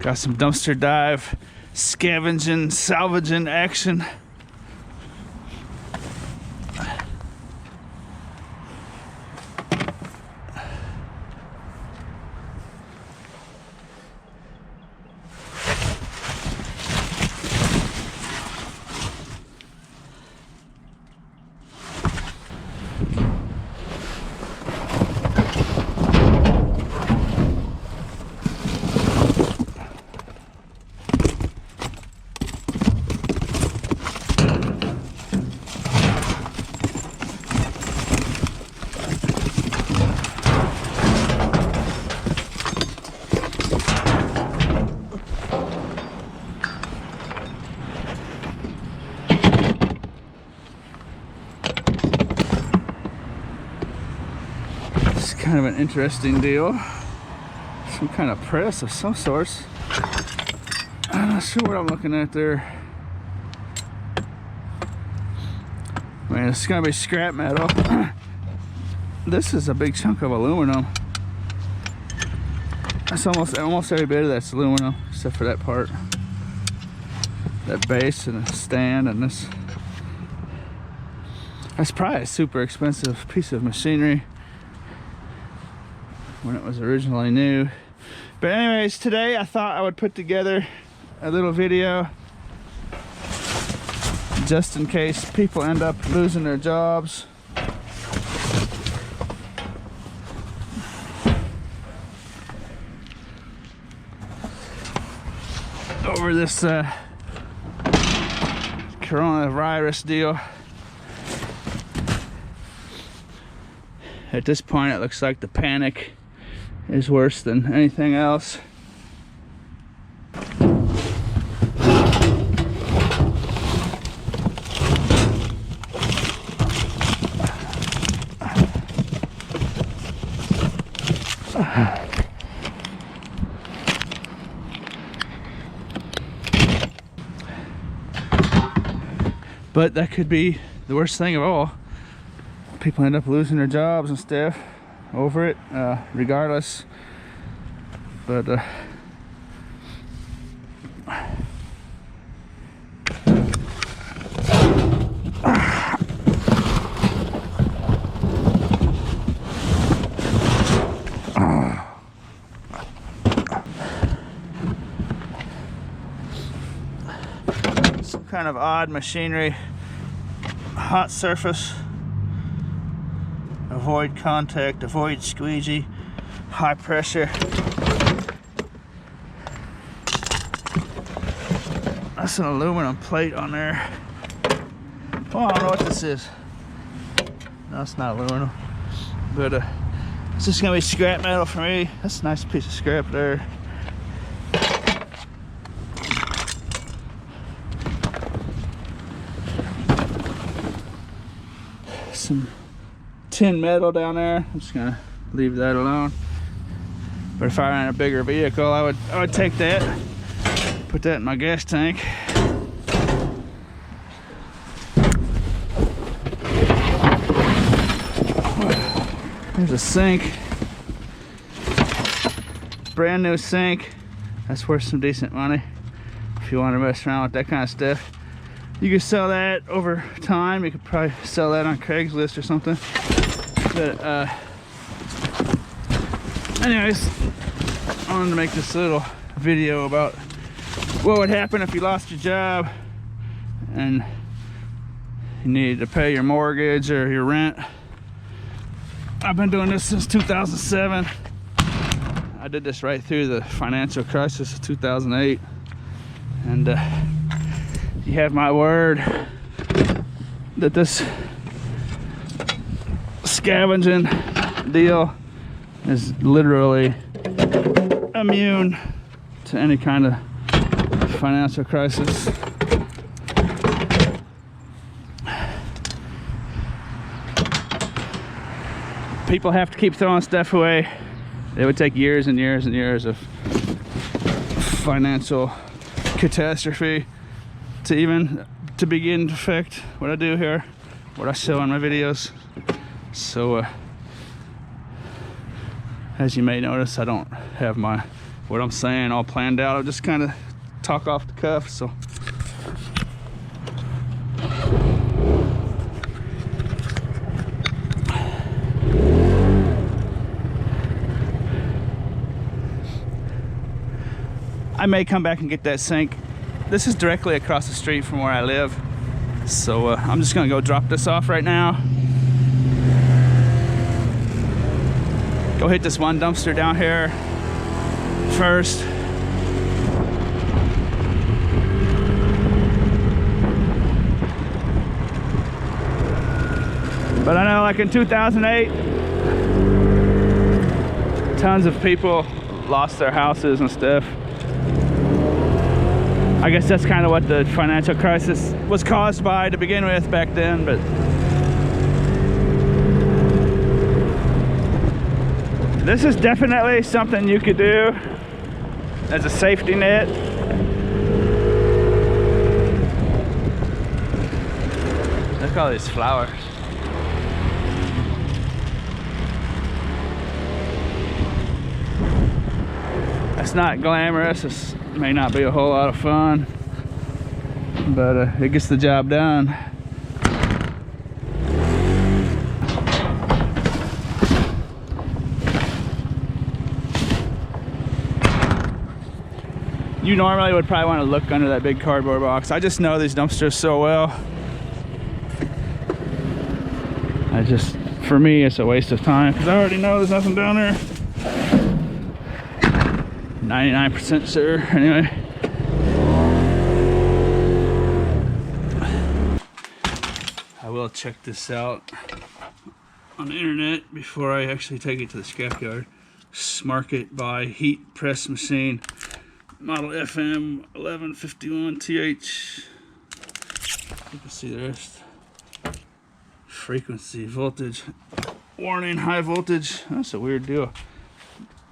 Got some dumpster dive, scavenging, salvaging action. Kind of an interesting deal. Some kind of press of some sorts. I'm not sure what I'm looking at there. I mean, it's gonna be scrap metal. This is a big chunk of aluminum. That's almost every bit of that's aluminum, except for that part, that base and the stand, and this. That's probably a super expensive piece of machinery when it was originally new. But anyways, today I thought I would put together a little video just in case people end up losing their jobs. Over this coronavirus deal. At this point, it looks like the panic is worse than anything else. But that could be the worst thing of all. People end up losing their jobs and stuff over it, regardless. But some kind of odd machinery, hot surface. Avoid contact, avoid squeegee, high pressure. That's an aluminum plate on there. Oh, I don't know what this is. No, it's not aluminum. But it's just gonna be scrap metal for me. That's a nice piece of scrap there. Some tin metal down there. I'm just gonna leave that alone. But if I ran a bigger vehicle, I would take that, put that in my gas tank. There's a sink, brand new sink. That's worth some decent money if you want to mess around with that kind of stuff. You could sell that over time. You could probably sell that on Craigslist or something. But anyways, I wanted to make this little video about what would happen if you lost your job and you needed to pay your mortgage or your rent. I've been doing this since 2007. I did this right through the financial crisis of 2008, and you have my word that this scavenging deal is literally immune to any kind of financial crisis. People have to keep throwing stuff away. It would take years and years and years of financial catastrophe to begin to affect what I do here, what I show on my videos. So as you may notice, I don't have my what I'm saying all planned out. I'll just kind of talk off the cuff. So I may come back and get that sink. This is directly across the street from where I live. So I'm just gonna go drop this off right now. Go hit this one dumpster down here first. But I know, like in 2008, tons of people lost their houses and stuff. I guess that's kind of what the financial crisis was caused by to begin with back then, but this is definitely something you could do as a safety net. Look at all these flowers. It's not glamorous. It may not be a whole lot of fun, but it gets the job done. You normally would probably want to look under that big cardboard box. I just know these dumpsters so well. For me, it's a waste of time because I already know there's nothing down there. 99% sure. Anyway, I will check this out on the internet before I actually take it to the scrapyard. Market by heat press machine, model FM 1151TH. You can see the rest. Frequency, voltage, warning, high voltage. That's a weird deal.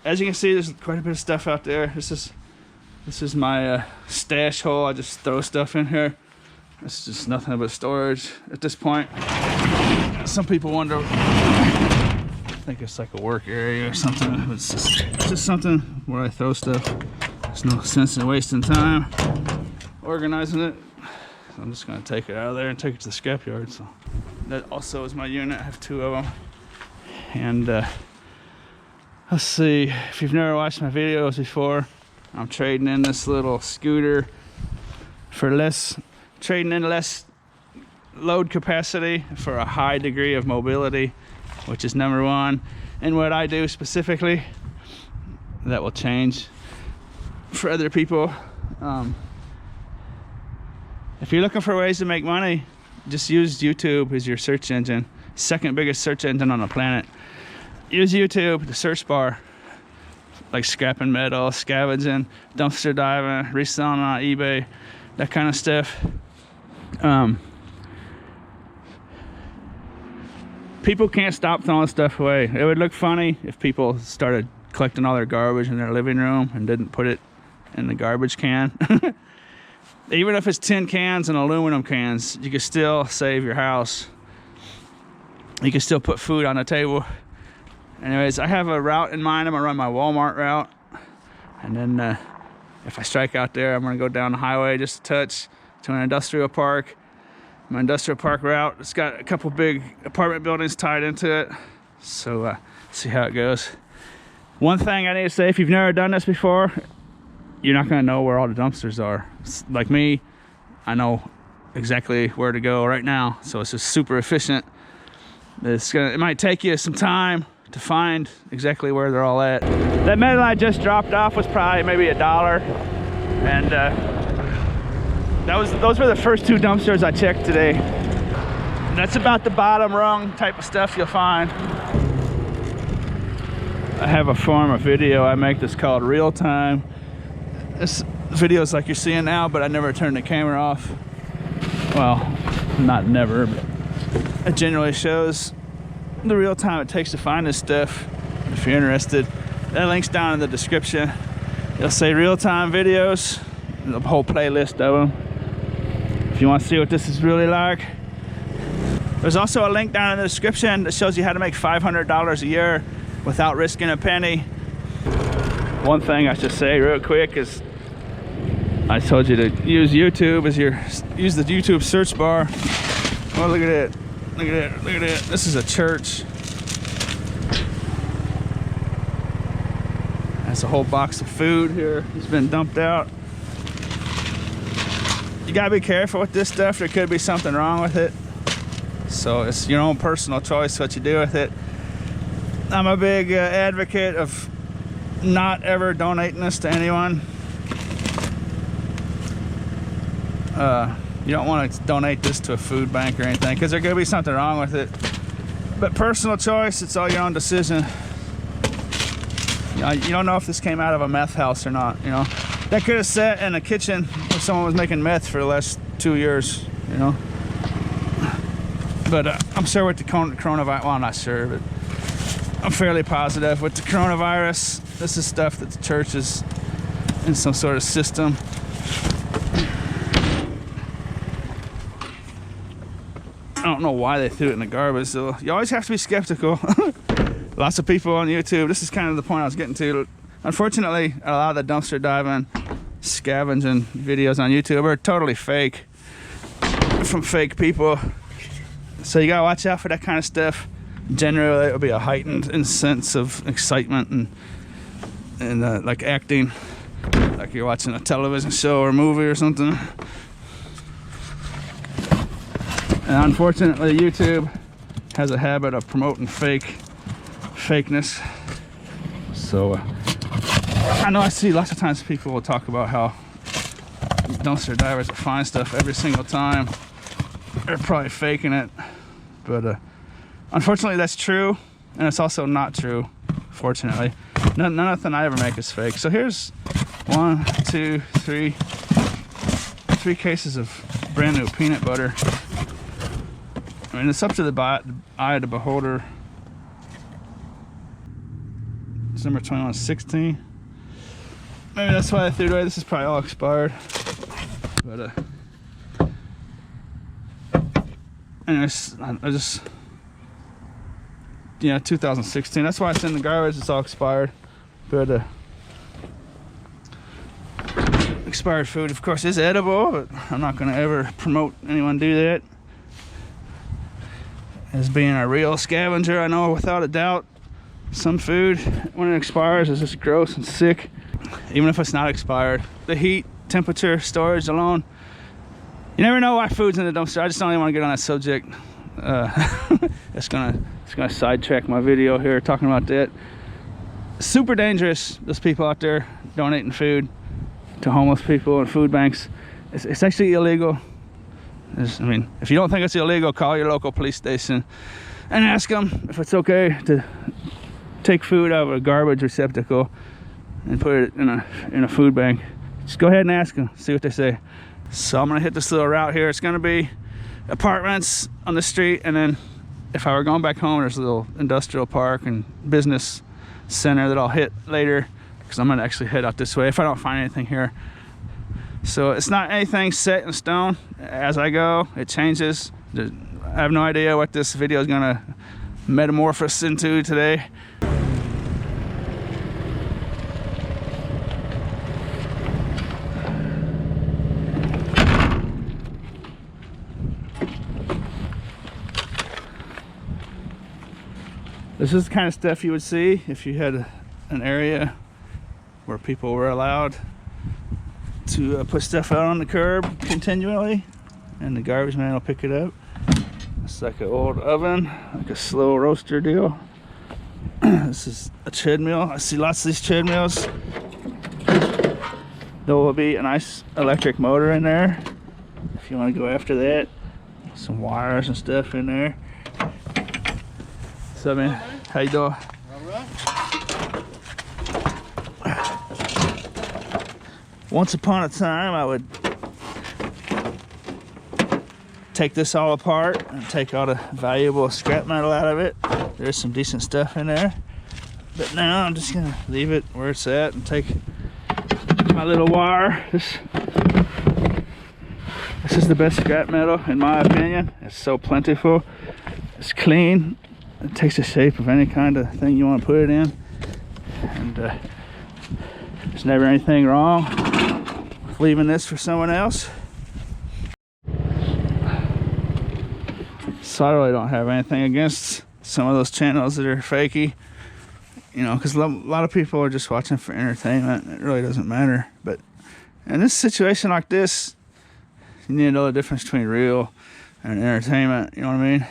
As you can see, there's quite a bit of stuff out there. This is my stash hole. I just throw stuff in here. It's just nothing but storage at this point. Some people wonder, I think it's like a work area or something. It's just something where I throw stuff. There's no sense in wasting time organizing it. So I'm just gonna take it out of there and take it to the scrapyard. So that also is my unit. I have two of them. And let's see, if you've never watched my videos before, I'm trading in this little scooter for less load capacity for a high degree of mobility, which is number one. And what I do specifically, that will change for other people. If you're looking for ways to make money, just use YouTube as your search engine. Second biggest search engine on the planet. Use YouTube, the search bar, like scrapping metal, scavenging, dumpster diving, reselling on eBay, that kind of stuff. People can't stop throwing stuff away. It would look funny if people started collecting all their garbage in their living room and didn't put it in the garbage can. Even if it's tin cans and aluminum cans, you can still save your house. You can still put food on the table. Anyways, I have a route in mind. I'm gonna run my Walmart route, and then if I strike out there, I'm gonna go down the highway just a touch to an industrial park. My industrial park route, it's got a couple big apartment buildings tied into it, so see how it goes. One thing I need to say, if you've never done this before, you're not gonna know where all the dumpsters are. Like me, I know exactly where to go right now, so it's just super efficient. It might take you some time to find exactly where they're all at. That metal I just dropped off was probably maybe $1, and those were the first two dumpsters I checked today. That's about the bottom rung type of stuff you'll find. I have a form of video I make that's called real time. This video is like you're seeing now, but I never turn the camera off. Well, not never, but it generally shows the real time it takes to find this stuff. If you're interested, that link's down in the description. It'll say real-time videos, the whole playlist of them. If you want to see what this is really like. There's also a link down in the description that shows you how to make $500 a year without risking a penny. One thing I should say real quick is I told you to use YouTube as use the YouTube search bar. Oh, look at it. Look at it. Look at it. This is a church. That's a whole box of food here. It's been dumped out. You gotta be careful with this stuff. There could be something wrong with it. So it's your own personal choice what you do with it. I'm a big advocate of not ever donating this to anyone. You don't want to donate this to a food bank or anything because there could be something wrong with it. But personal choice, it's all your own decision. You don't know if this came out of a meth house or not, you know. That could have sat in a kitchen where someone was making meth for the last 2 years, you know. But I'm sure with the coronavirus, well, I'm not sure, but I'm fairly positive with the coronavirus, this is stuff that the church is in some sort of system. I don't know why they threw it in the garbage, so you always have to be skeptical. Lots of people on YouTube, this is kind of the point I was getting to. Unfortunately, a lot of the dumpster diving, scavenging videos on YouTube are totally fake, from fake people. So you gotta watch out for that kind of stuff. Generally, it'll be a heightened sense of excitement and like acting, like you're watching a television show or movie or something. And unfortunately, YouTube has a habit of promoting fakeness. So I know I see lots of times people will talk about how dumpster divers will find stuff every single time. They're probably faking it, but unfortunately that's true, and it's also not true, fortunately. Nothing I ever make is fake. So here's 1, 2, 3 cases of brand new peanut butter. I mean, it's up to the eye of the beholder. December 21, 16. Maybe that's why I threw it away. This is probably all expired. But anyways, I just, yeah, 2016. That's why it's in the garbage. It's all expired. But expired food, of course, is edible, but I'm not going to ever promote anyone do that. As being a real scavenger, I know without a doubt some food, when it expires, is just gross and sick. Even if it's not expired, the heat, temperature, storage alone, you never know why food's in the dumpster. I just don't even want to get on that subject. It's gonna sidetrack my video here talking about that. Super dangerous, those people out there donating food to homeless people and food banks. It's actually illegal. I mean, if you don't think it's illegal, call your local police station and ask them if it's okay to take food out of a garbage receptacle and put it in a food bank. Just go ahead and ask them, see what they say. So I'm gonna hit this little route here. It's gonna be apartments on the street, and then if I were going back home, there's a little industrial park and business center that I'll hit later, because I'm gonna actually head out this way if I don't find anything here. So it's not anything set in stone. As I go, it changes. I have no idea what this video is gonna metamorphose into today. This is the kind of stuff you would see if you had an area where people were allowed to put stuff out on the curb continually, and the garbage man will pick it up. It's like an old oven, like a slow roaster deal. This is a treadmill. I see lots of these treadmills. There will be a nice electric motor in there if you want to go after that. Some wires and stuff in there. What's up, man? How you doing? Once upon a time, I would take this all apart and take all the valuable scrap metal out of it. There's some decent stuff in there. But now I'm just gonna leave it where it's at and take my little wire. This is the best scrap metal in my opinion. It's so plentiful. It's clean. It takes the shape of any kind of thing you want to put it in. And There's never anything wrong with leaving this for someone else. So I really don't have anything against some of those channels that are fakey, you know, because a lot of people are just watching for entertainment. It really doesn't matter. But in this situation like this, you need to know the difference between real and entertainment, you know what I mean?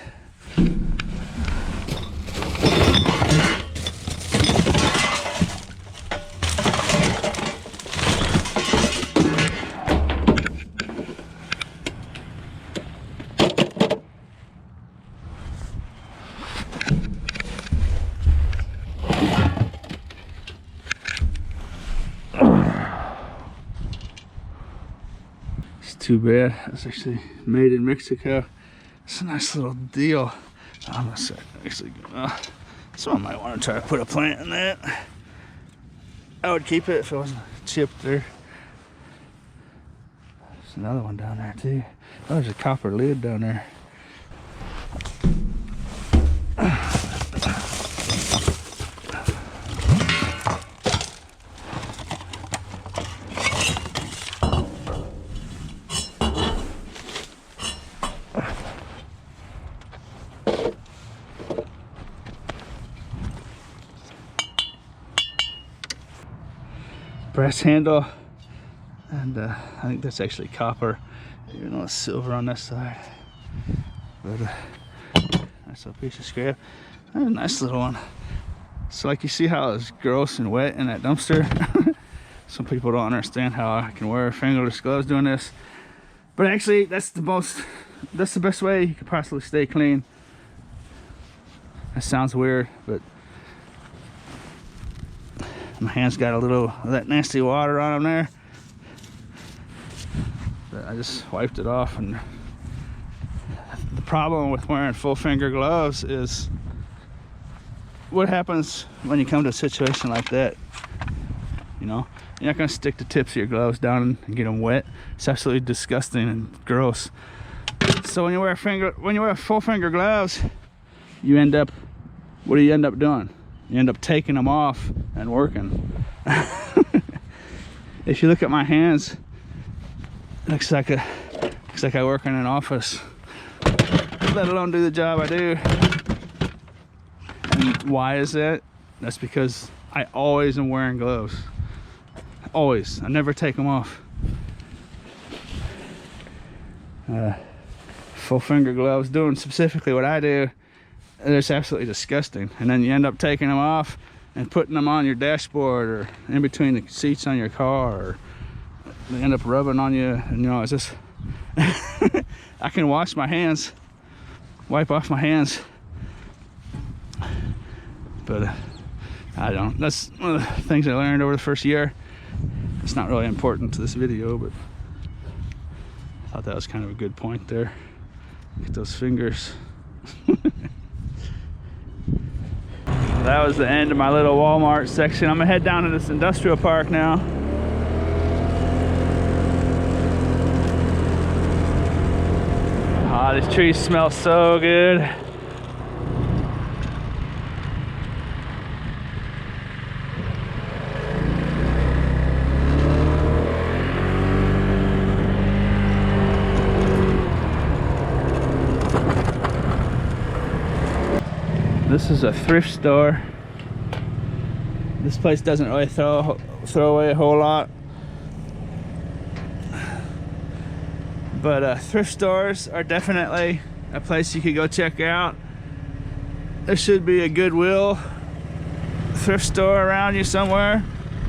Too bad. It's actually made in Mexico. It's a nice little deal. I'm gonna say, actually, someone might want to try to put a plant in that. I would keep it if it wasn't chipped there. There's another one down there too. Oh, there's a copper lid down there. Brass handle, and I think that's actually copper, even though it's silver on this side. But nice little piece of scrap. And a nice little one. So like you see how it's gross and wet in that dumpster. Some people don't understand how I can wear fingerless gloves doing this, but actually that's the best way you could possibly stay clean. That sounds weird, but my hands got a little of that nasty water on them there, but I just wiped it off. And the problem with wearing full finger gloves is what happens when you come to a situation like that. You know, you're not going to stick the tips of your gloves down and get them wet. It's absolutely disgusting and gross. So when you wear full finger gloves, you end up, what do you end up doing? You end up taking them off and working. If you look at my hands, it looks like I work in an office, let alone do the job I do. And why is that? That's because I always am wearing gloves. Always. I never take them off. Full finger gloves, doing specifically what I do, it's absolutely disgusting. And then you end up taking them off and putting them on your dashboard or in between the seats on your car, or they end up rubbing on you, and you know, it's just I can wash my hands, wipe off my hands, but I don't. That's one of the things I learned over the first year. It's not really important to this video, but I thought that was kind of a good point there. Look at those fingers. That was the end of my little Walmart section. I'm gonna head down to this industrial park now. Ah, these trees smell so good. This is a thrift store. This place doesn't really throw away a whole lot, but thrift stores are definitely a place you could go check out. There should be a Goodwill thrift store around you somewhere.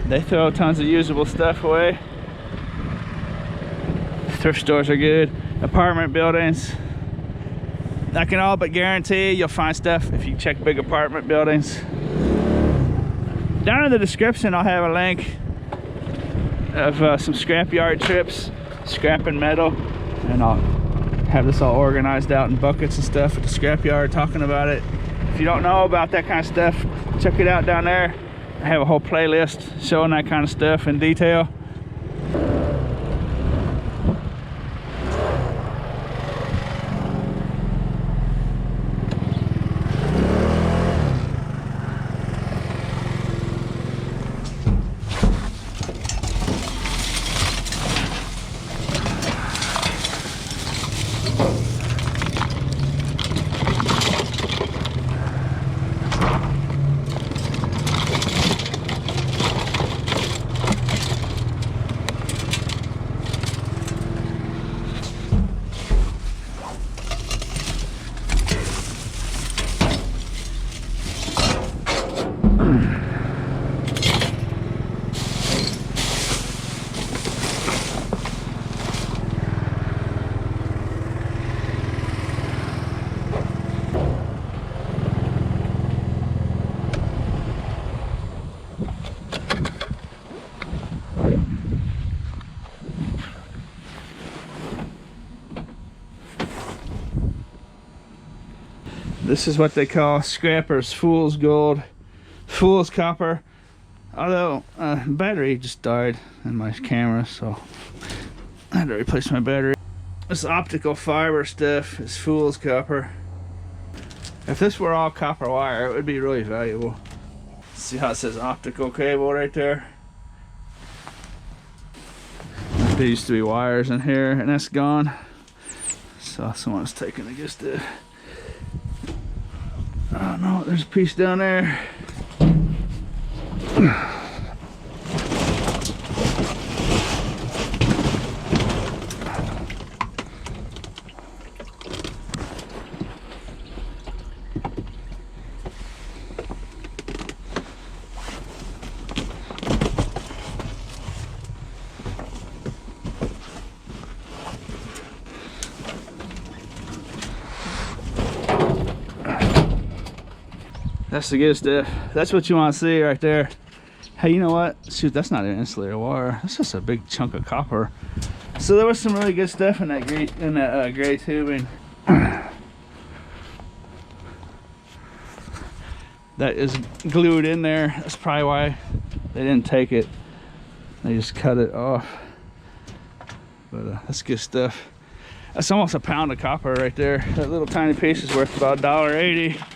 They throw tons of usable stuff away. Thrift stores are good. Apartment buildings, I can all but guarantee you'll find stuff if you check big apartment buildings. Down in the description I'll have a link of some scrapyard trips, scrapping metal, and I'll have this all organized out in buckets and stuff at the scrapyard, talking about it. If you don't know about that kind of stuff, check it out down there. I have a whole playlist showing that kind of stuff in detail. This is what they call scrappers, fool's gold, fool's copper. Although battery just died in my camera, so I had to replace my battery. This optical fiber stuff is fool's copper. If this were all copper wire, it would be really valuable. See how it says optical cable right there? There used to be wires in here, and that's gone. So someone's taking it just to... Oh no, there's a piece down there. That's the good stuff. That's what you want to see right there. Hey, you know what? Shoot, that's not an insulator wire. That's just a big chunk of copper. So there was some really good stuff in that gray tubing. That is glued in there. That's probably why they didn't take it. They just cut it off. But that's good stuff. That's almost a pound of copper right there. That little tiny piece is worth about $1.80.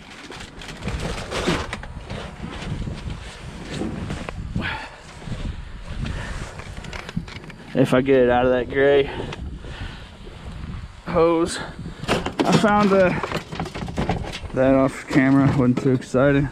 If I get it out of that gray hose. I found that off camera, wasn't too exciting.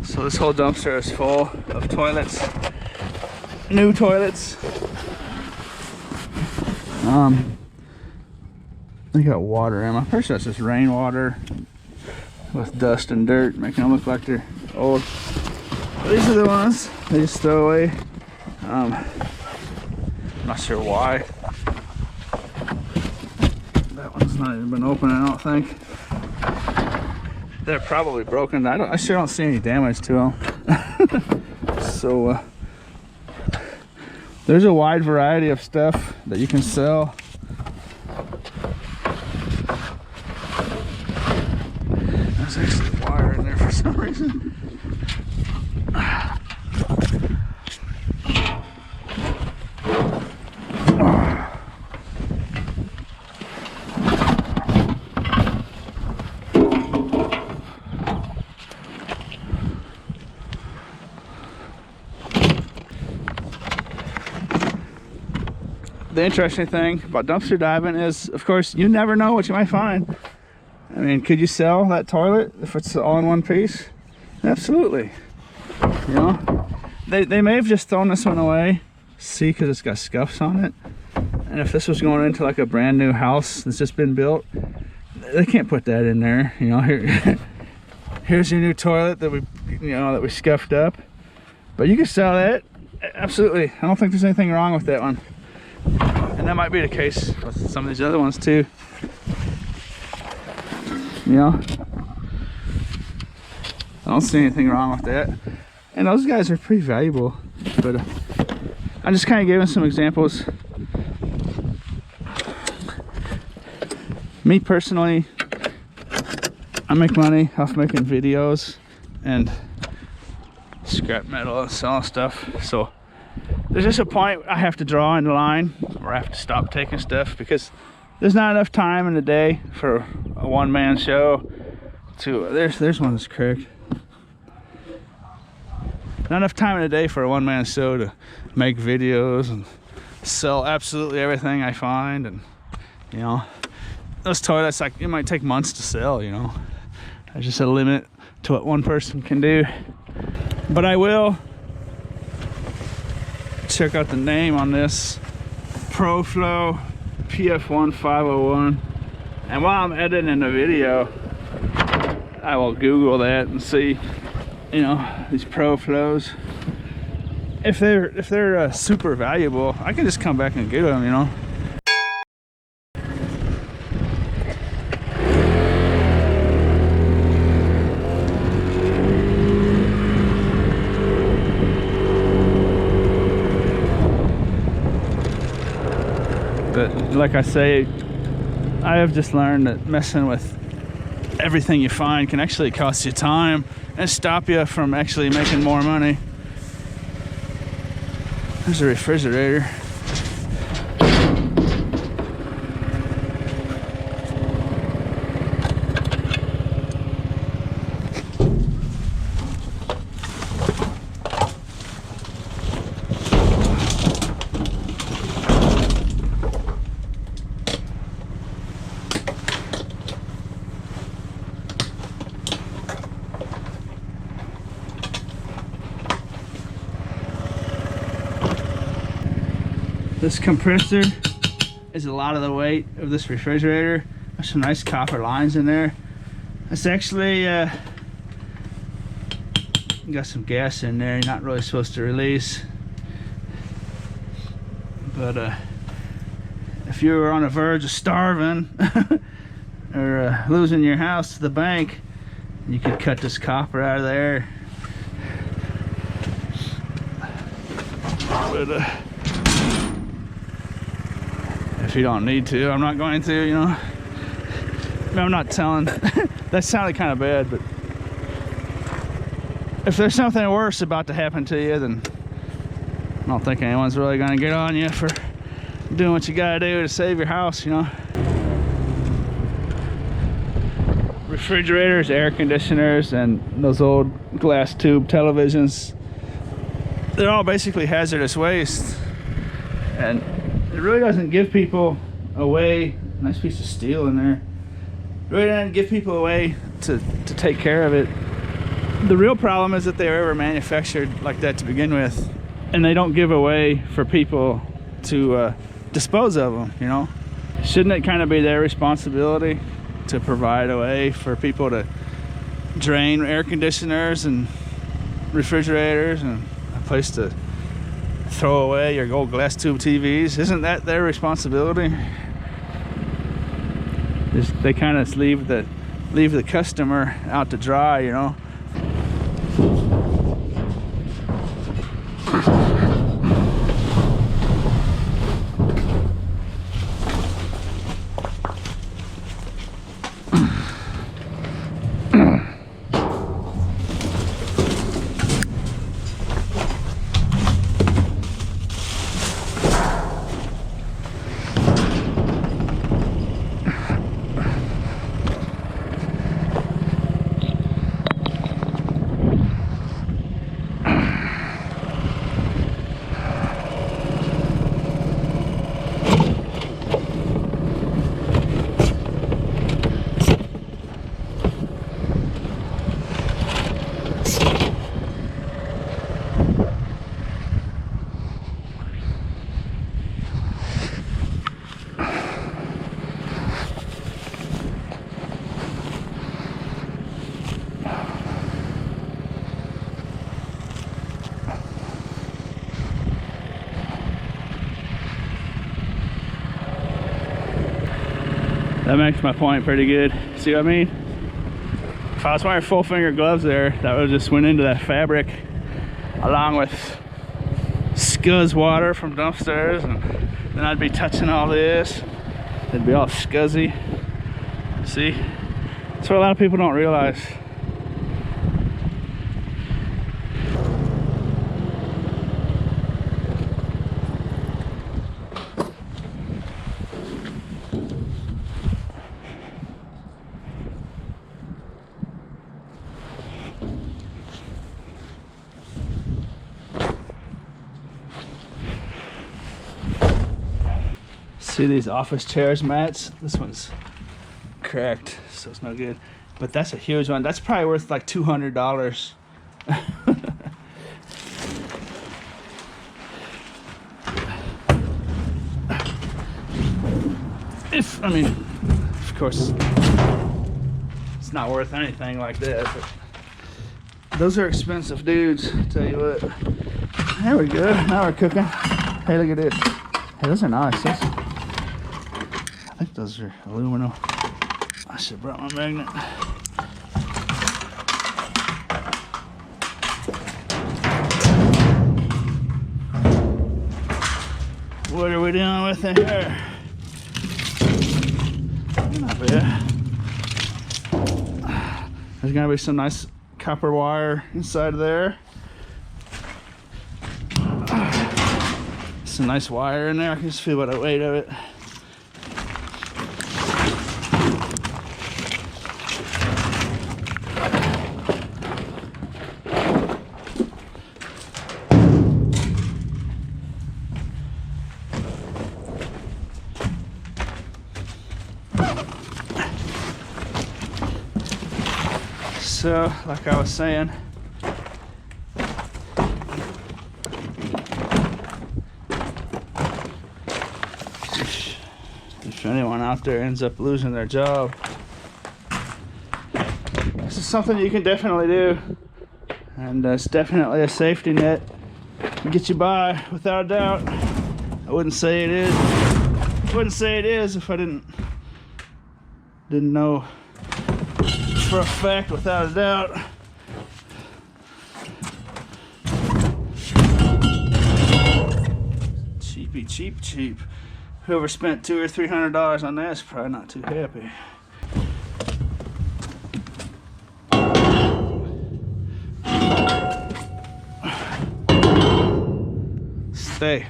So this whole dumpster is full of toilets, new toilets. They got water in them. I'm pretty sure that's just rainwater with dust and dirt, making them look like they're old. But these are the ones they just throw away. I'm not sure why. That one's not even been opened, I don't think. They're probably broken. I sure don't see any damage to them. So there's a wide variety of stuff that you can sell. There's actually wire in there for some reason. The interesting thing about dumpster diving is, of course, you never know what you might find. I mean, could you sell that toilet if it's all in one piece? Absolutely. You know, they may have just thrown this one away, see, because it's got scuffs on it. And if this was going into like a brand new house that's just been built, they can't put that in there. You know, here's your new toilet that we scuffed up. But you can sell that, absolutely. I don't think there's anything wrong with that one. And that might be the case with some of these other ones too. You know, I don't see anything wrong with that. And those guys are pretty valuable. But I'm just kind of giving some examples. Me personally, I make money off making videos and scrap metal and selling stuff. So there's just a point I have to draw in the line where I have to stop taking stuff because there's not enough time in the day for a one-man show to, there's one that's cracked. Not enough time in the day for a one-man show to make videos and sell absolutely everything I find. And you know, those toilets, like, it might take months to sell, you know. There's just a limit to what one person can do. But I will check out the name on this ProFlow PF1501, and while I'm editing the video I will Google that and see, you know, these ProFlows, if they're super valuable, I can just come back and get them, you know. But like I say, I have just learned that messing with everything you find can actually cost you time and stop you from actually making more money. There's a refrigerator. This compressor is a lot of the weight of this refrigerator. There's some nice copper lines in there. It's actually got some gas in there you're not really supposed to release. But if you were on the verge of starving or losing your house to the bank, you could cut this copper out of there. But if you don't need to, I'm not going to, you know. I'm not telling. That sounded kind of bad, but if there's something worse about to happen to you, then I don't think anyone's really going to get on you for doing what you got to do to save your house, you know. Refrigerators, air conditioners, and those old glass tube televisions, they're all basically hazardous waste. And it really doesn't give people a way, nice piece of steel in there, it really doesn't give people a way to take care of it. The real problem is that they were ever manufactured like that to begin with, and they don't give a way for people to dispose of them, you know. Shouldn't it kind of be their responsibility to provide a way for people to drain air conditioners and refrigerators and a place to throw away your old glass tube TVs? Isn't that their responsibility? They kind of leave the customer out to dry, you know. That makes my point pretty good. See what I mean? If I was wearing full finger gloves there, that would have just went into that fabric along with scuzz water from dumpsters, and then I'd be touching all this. It'd be all scuzzy. See? That's what a lot of people don't realize. See these office chairs mats? This one's cracked, so it's no good. But that's a huge one. That's probably worth like $200. I mean, of course, it's not worth anything like that, but those are expensive dudes, I'll tell you what. There we go, now we're cooking. Hey, look at this. Hey, those are nice. I think those are aluminum. I should have brought my magnet. What are we doing with it here? Not bad. There's gonna be some nice copper wire inside of there. Some nice wire in there. I can just feel the weight of it. So, like I was saying, if anyone out there ends up losing their job, this is something you can definitely do, and it's definitely a safety net to get you by, without a doubt. I wouldn't say it is. I wouldn't say it is if I didn't know for a fact, without a doubt. Cheap. Whoever spent $200 or $300 on that is probably not too happy. Stay.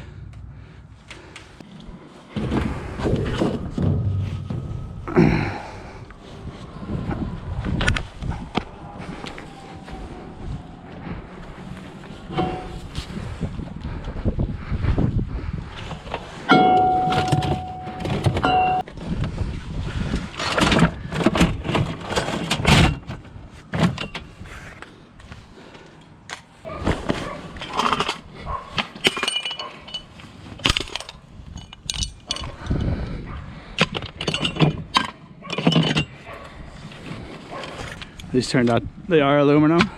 These turned out, they are aluminum,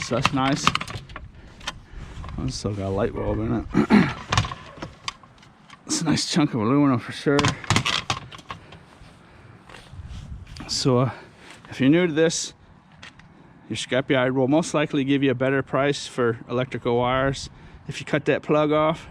so that's nice. Oh, still got a light bulb in it. It's a nice chunk of aluminum for sure. So if you're new to this, your scrapyard will most likely give you a better price for electrical wires if you cut that plug off.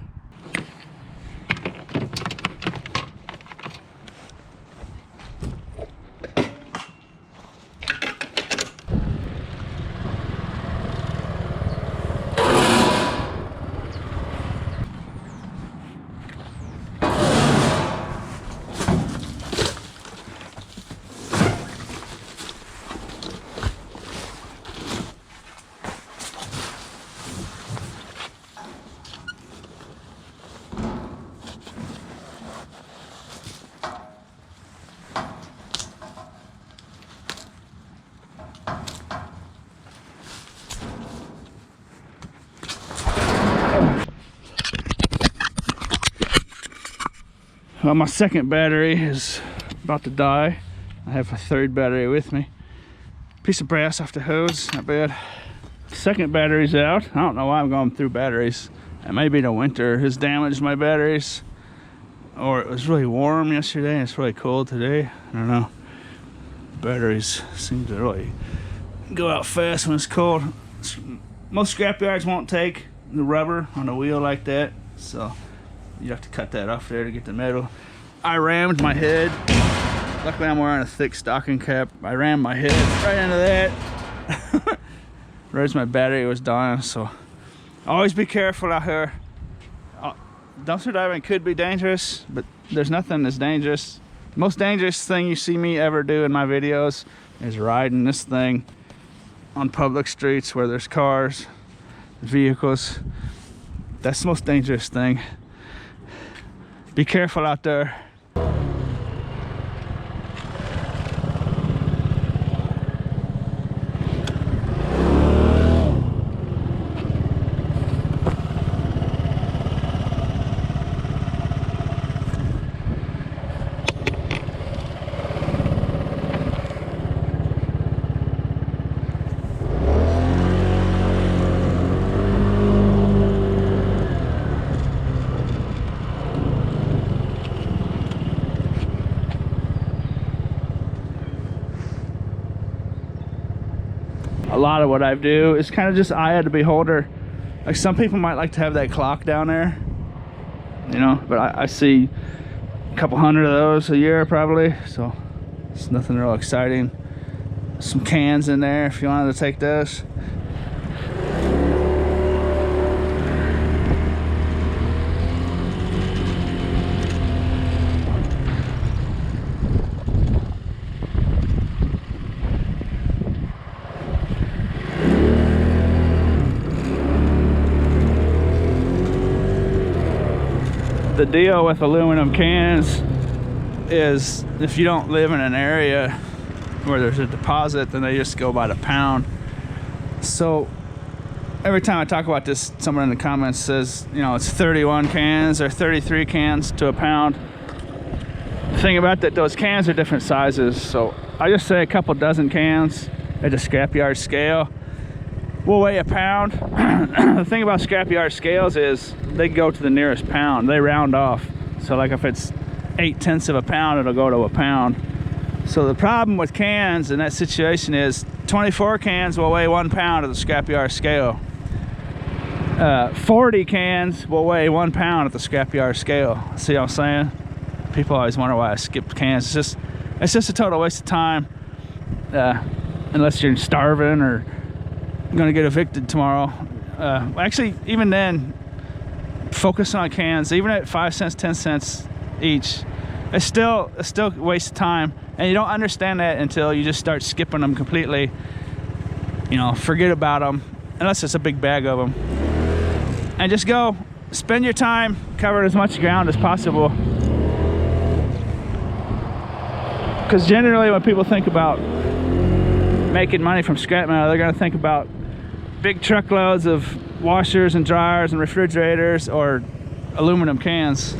Well, my second battery is about to die. I have a third battery with me. Piece of brass off the hose, not bad. Second battery's out. I don't know why I'm going through batteries. It may be the winter has damaged my batteries, or it was really warm yesterday and it's really cold today. I don't know. Batteries seem to really go out fast when it's cold. Most scrapyards won't take the rubber on the wheel like that, so you have to cut that off there to get the metal. I rammed my head. Luckily I'm wearing a thick stocking cap. I rammed my head right into that. Right as my battery was dying, so always be careful out here. Dumpster diving could be dangerous, but there's nothing that's dangerous. The most dangerous thing you see me ever do in my videos is riding this thing on public streets where there's cars, vehicles. That's the most dangerous thing. Be careful out there. a lot of what I do is kind of just eye of the beholder. Like some people might like to have that clock down there, you know, but I see a couple hundred of those a year probably, so it's nothing real exciting. Some cans in there if you wanted to take those. The deal with aluminum cans is if you don't live in an area where there's a deposit, then they just go by the pound. So every time I talk about this, someone in the comments says, you know, it's 31 cans or 33 cans to a pound. The thing about that, those cans are different sizes. So I just say a couple dozen cans at the scrapyard scale will weigh a pound. The thing about scrapyard scales is they go to the nearest pound. They round off. So like if it's 0.8 of a pound, it'll go to a pound. So the problem with cans in that situation is 24 cans will weigh 1 pound at the scrapyard scale. 40 cans will weigh 1 pound at the scrapyard scale. See what I'm saying? People always wonder why I skipped cans. It's just a total waste of time. Unless you're starving or gonna get evicted tomorrow. Actually, even then, focus on cans. Even at 5 cents, 10 cents each, it's still a waste of time. And you don't understand that until you just start skipping them completely. You know, forget about them, unless it's a big bag of them. And just go, spend your time covering as much ground as possible. Because generally when people think about making money from scrap metal, they're gonna think about big truckloads of washers and dryers and refrigerators or aluminum cans.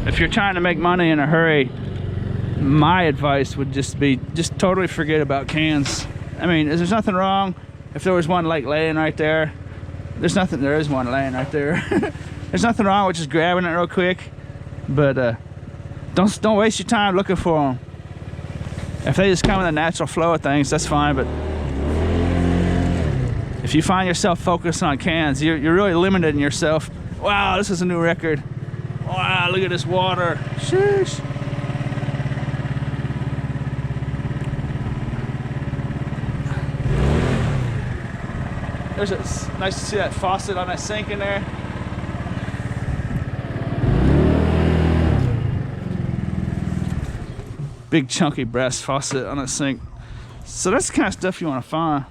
If you're trying to make money in a hurry, my advice would just be, just totally forget about cans. I mean, there's nothing wrong if there was one like laying right there. There is one laying right there. There's nothing wrong with just grabbing it real quick, but don't waste your time looking for them. If they just come in the natural flow of things, that's fine, but if you find yourself focused on cans, you're really limiting yourself. Wow, this is a new record. Wow, look at this water. Sheesh. It's nice to see that faucet on that sink in there. Big chunky brass faucet on that sink. So that's the kind of stuff you want to find.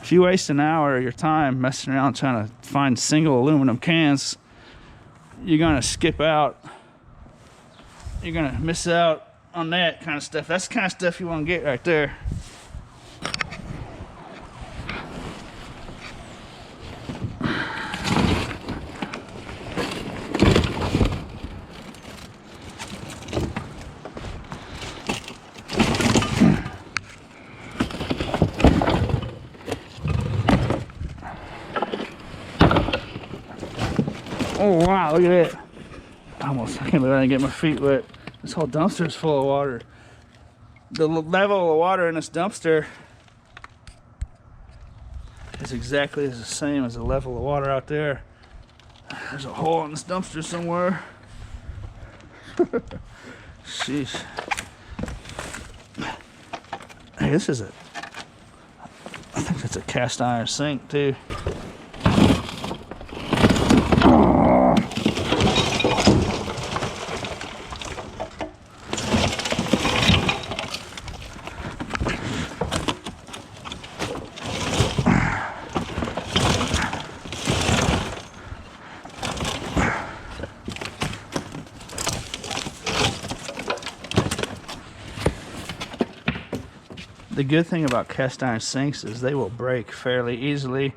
If you waste an hour of your time messing around trying to find single aluminum cans, you're gonna skip out. You're gonna miss out on that kind of stuff. That's the kind of stuff you want to get right there. Oh wow, look at it. I can't believe I didn't get my feet wet. This whole dumpster is full of water. The level of water in this dumpster is exactly the same as the level of water out there. There's a hole in this dumpster somewhere. Sheesh. Hey, this is I think that's a cast iron sink too. The good thing about cast iron sinks is they will break fairly easily.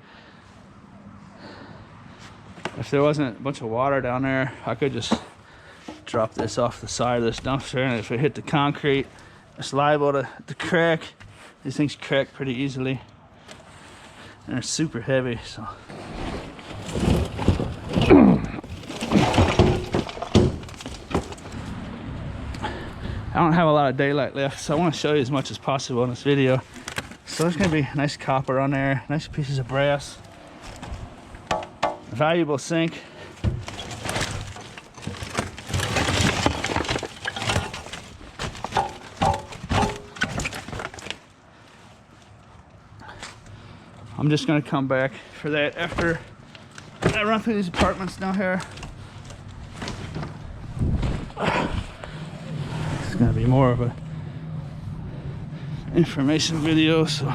If there wasn't a bunch of water down there, I could just drop this off the side of this dumpster, and if it hit the concrete, it's liable to crack. These things crack pretty easily, and they're super heavy, so. I don't have a lot of daylight left, so I want to show you as much as possible in this video. So there's going to be nice copper on there, nice pieces of brass, valuable zinc. I'm just going to come back for that after I run through these apartments down here. It's going to be more of a information video, so.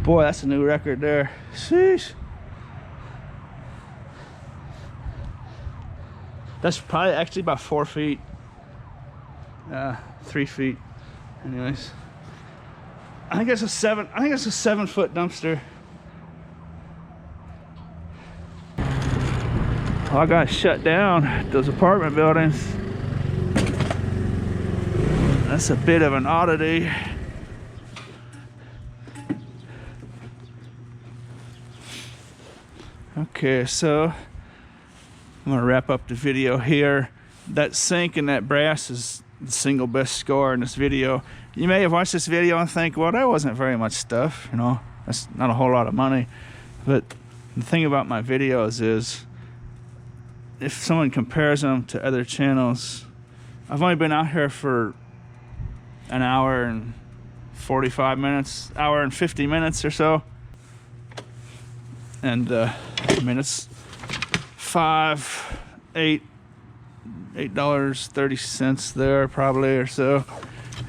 Boy, that's a new record there. Sheesh. That's probably actually about 4 feet. 3 feet. Anyways. I think it's a 7-foot dumpster. Oh, I got shut down those apartment buildings. That's a bit of an oddity. Okay, so I'm gonna wrap up the video here. That zinc and that brass is the single best score in this video. You may have watched this video and think, well, that wasn't very much stuff, you know, that's not a whole lot of money. But the thing about my videos is, if someone compares them to other channels, I've only been out here for an hour and 45 minutes, hour and 50 minutes or so. And I mean, it's $8.30 there probably or so,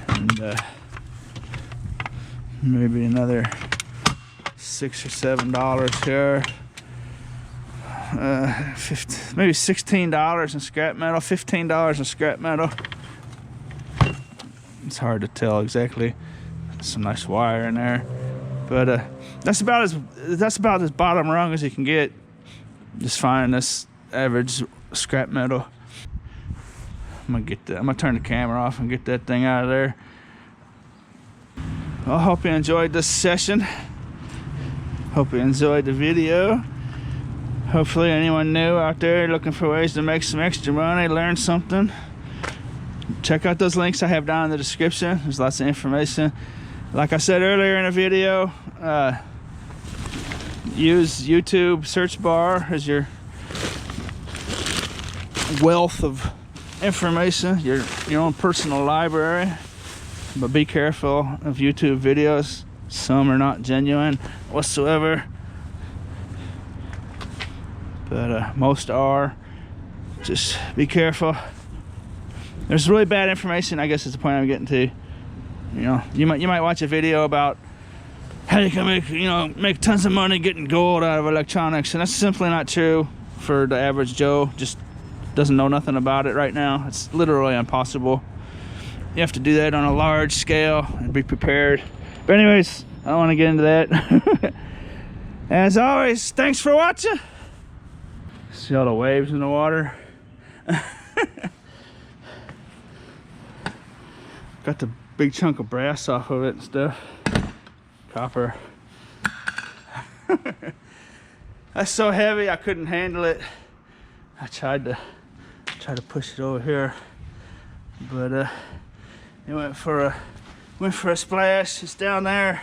and maybe another $6 or $7 here. Maybe $16 in scrap metal, $15 in scrap metal. It's hard to tell exactly. Some nice wire in there, but that's about as bottom rung as you can get. Just finding this average scrap metal. I'm gonna turn the camera off and get that thing out of there. I hope you enjoyed this session. Hope you enjoyed the video. Hopefully anyone new out there looking for ways to make some extra money, learn something. Check out those links I have down in the description. There's lots of information. Like I said earlier in the video, use YouTube search bar as your wealth of information, your own personal library. But be careful of YouTube videos. Some are not genuine whatsoever, but most are. Just be careful. There's really bad information, I guess is the point I'm getting to. You know, you might watch a video about how you can make tons of money getting gold out of electronics, and that's simply not true for the average Joe. Just doesn't know nothing about it right now. It's literally impossible. You have to do that on a large scale and be prepared. But anyways, I don't want to get into that. As always, thanks for watching. See all the waves in the water? Got the big chunk of brass off of it and stuff. Copper. That's so heavy I couldn't handle it. I tried to push it over here, but it went for a splash. It's down there.